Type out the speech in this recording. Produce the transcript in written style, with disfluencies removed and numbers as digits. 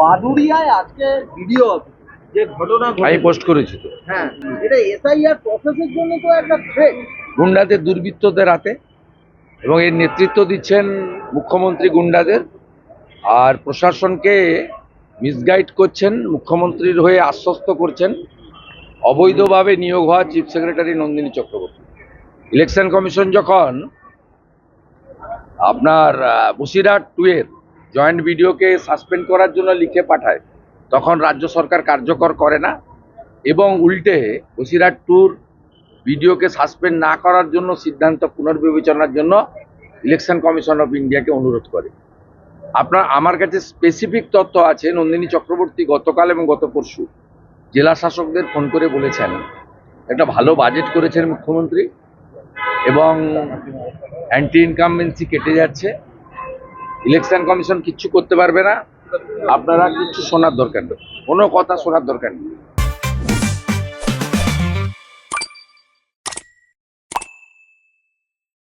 বাদুড়িয়ায় আজকে ভিডিও যে ঘটনা আমি পোস্ট করেছি তো। হ্যাঁ, এটা এসআইআর প্রসেসের জন্য তো একটা থ্রেট। গুন্ডাদের দুর্বৃত্তদের হাতে, এবং এর নেতৃত্ব দিচ্ছেন মুখ্যমন্ত্রী গুন্ডাদের, আর প্রশাসনকে মিসগাইড করছেন, মুখ্যমন্ত্রীর হয়ে আশ্বস্ত করছেন অবৈধভাবে নিয়োগ হওয়া chief secretary Nandini Chakraborty. Election commission যখন আপনার বসিরহাট 2 এর জয়েন্ট ভিডিওকে সাসপেন্ড করার জন্য লিখে পাঠায়, তখন রাজ্য সরকার কার্যকর করে না এবং উল্টে বসিরহাট 2 ভিডিওকে সাসপেন্ড না করার জন্য সিদ্ধান্ত পুনর্বিবেচনার জন্য ইলেকশন কমিশন অফ ইন্ডিয়াকে অনুরোধ করে। আমার কাছে স্পেসিফিক তথ্য আছে, নন্দিনী চক্রবর্তী গতকাল এবং গত পরশু জেলা শাসকদের ফোন করে বলেছেন একটা ভালো বাজেট করেছেন মুখ্যমন্ত্রী এবং অ্যান্টি ইনকামবেন্সি কেটে যাচ্ছে, ইলেকশন কমিশন কিচ্ছু করতে পারবে না, আপনারা কিচ্ছু শোনার দরকার নেই, কোনো কথা শোনার দরকার নেই।